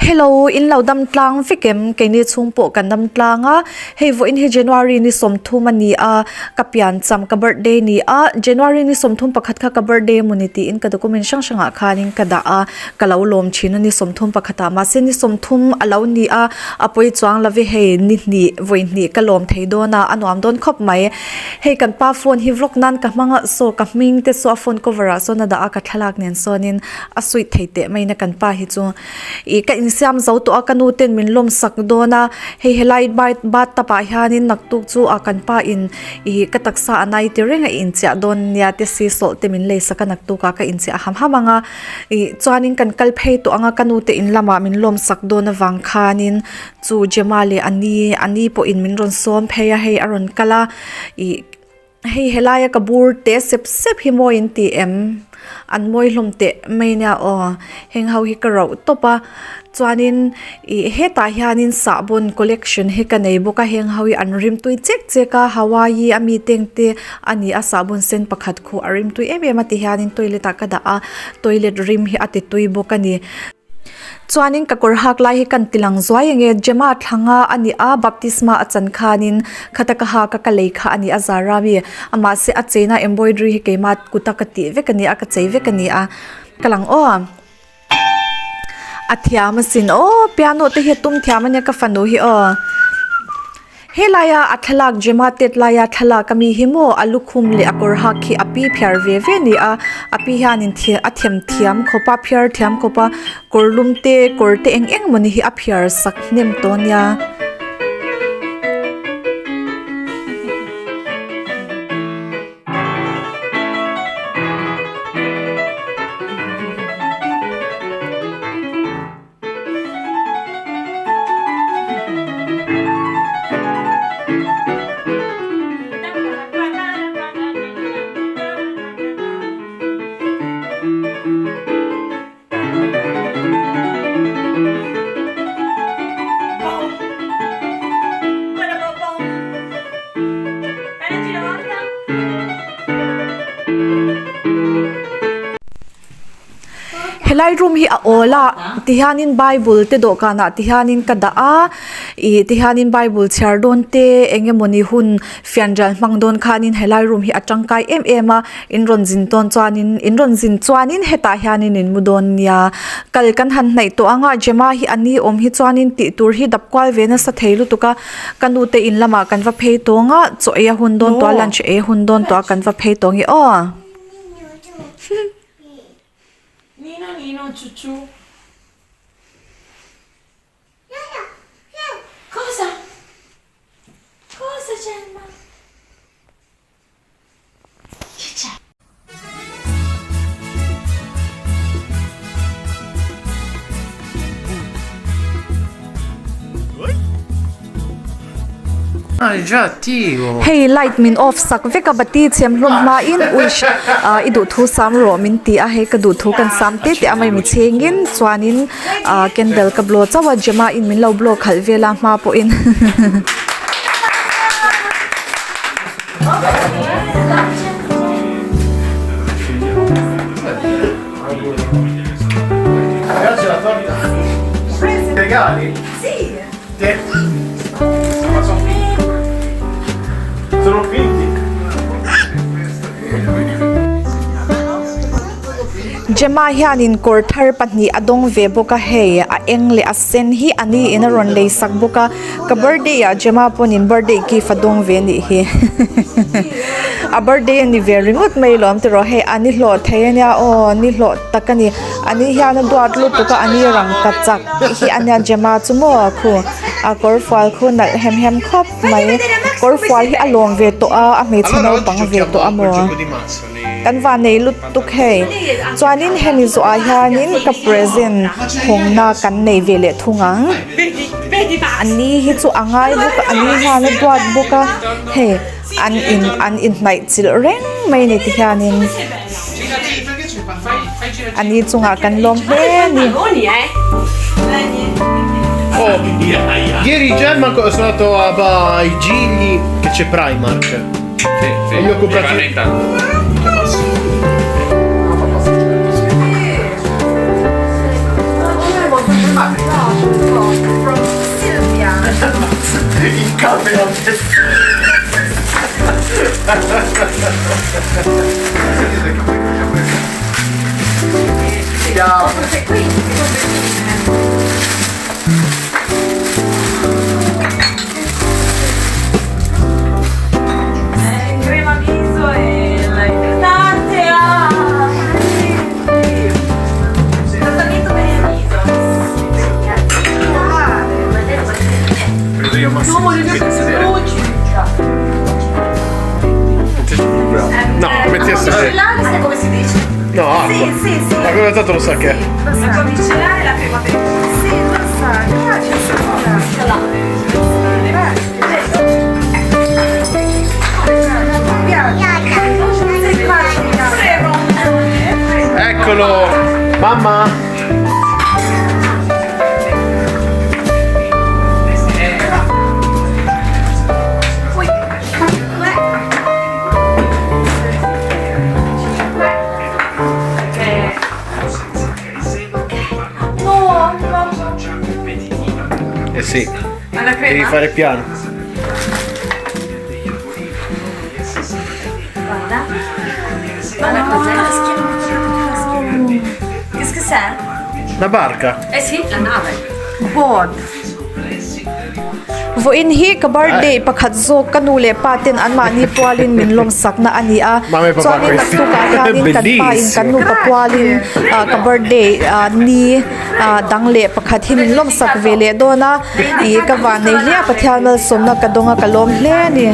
Hello, in lau dam tlang fikem ke ni chungpo kan dam tlanga hei vo in hi January ni somthu mani a kapian cham ka birthday ni a January ni somthum pakhat kha ka birthday muniti in ka document sang sanga khanin ka da a kalau lom china ni somthum pakhata ma se ni somthum alo ni a apoi chuang lawi hei ni voi ni ka lom thei dona anuam don khop mai hei kan pa phone hi vlog nan ka manga so ka ming te so phone cover a so na da a ka thalak nen sonin a sweet theite mai na kan pa hi chu e ka siam zo to akanu ten min lom sak dona hei helai bat tapa hianin naktuk chu akan pa in I ka taksa anai ti renga in cha don ya te si sol te min le saka naktuka ka in cha ham hamanga I chuanin kan kalphei to anga kanu te in lama min lom sak dona wang khanin chu jemale ani po in min ron som pheya hei aron kala I hei helaya kabur te sep hi mo in tm an moi hlom te meina o heng hau hi ka ro topa chuanin heta hianin sabun collection he ka nei boka heng hawi an rim tui cheka hawaii ami tengte ani a sabun sen pakhat khu arim tui em ati hianin toilet ka da a toilet rim hi ati tui boka ni chuanin ka kor hak lai hi kan tilang zoi nge jema thanga ani a baptisma achan khanin khataka ha ka leikha ani azara mi ama se achena embroidery hi kemat kutakati vekani aka chei vekani a kalang o athiam sin o piano te he tum thiamanya ka fanu hi o helaya athalak jematet laya thala kami himo alukhum le akor hakhi api phiar ve ni a api hanin athem thiam khopa phiar thiam khopa korlumte korte eng moni hi aphiar sak nem tonya helai room hi a ola tihanin bible te do kana tihanin kada a tihanin bible char don te engemoni hun fianjal mangdon khanin helai room hi atangkai em a inron jin ton chuanin heta hianin in mudon nia kal kan han nei to anga jema hi ani om hi chuanin ti tur hi dapkwal vena sa theilu tuka kanu te in lama kan va phei tonga choya hun don to lunch e hun don to kan va phei tongi o Nino, chuchu. Cosa? Cosa, Gemma? Che c'è? Ah, è già attivo. Hey, light min off sak veka bati chem hlom ma in wish idu thu sam ro min ti a he ka du thu kan sam te te amai mi chengin chuanin candle ka blo chawa jema in min lo blo khal vela ma po in Ragazzi, la torta. Regali? Sì. Sono finti. jema hianin kor thar patni adong ve boka he a engle a sen hi ani in a ron lei sak boka ka birthday ya jema ponin birthday ki fadong ve ni he a birthday ni very ngot mai lom te ro he ani hlo thayanya o ni hlo takani ani hian duat lu to ka ani rang ka chak hi anya jema chumo khu a kor fal khu na hem khop mai kor fal hi along ve to a me chano pang ve to amo kan va nei lut tuk he chuanin heni zo a hianin ka present hongna kan nei vele thungang ani hi chu angai buk ani hana duat buka he an in mai chil reng mai ne ti hianin ani chunga kan lom he ni Oh, ieri Gemma sono andato ai gigli che c'è Primark. Sì, E io ho comprato. Vanetta. Crema viso e la idratante. Trattamento per il viso. Vedo io ma No, le mie luci. No, metti a sedere. Sai come si dice? No, acqua. Sì. Ma come tanto lo sa che è? La micellare e la crema per il viso. Sì, lo sa. Eccolo! Mamma! Eh sì, Alla devi crema? fare piano. Guarda cos'è? Che cos'è? La barca. Eh sì, la nave. vo in hi ka birthday pakhat zo kanu le paten an ma ni pwalin min lom sakna ani a Mame papa chuanin questi. naktu ka hianin kan pa in kanu ka pwalin ka birthday ni dangle pakhat hi min lom sak vele dona i ka van nei hlia pathian mal somna ka donga ka lom hle ni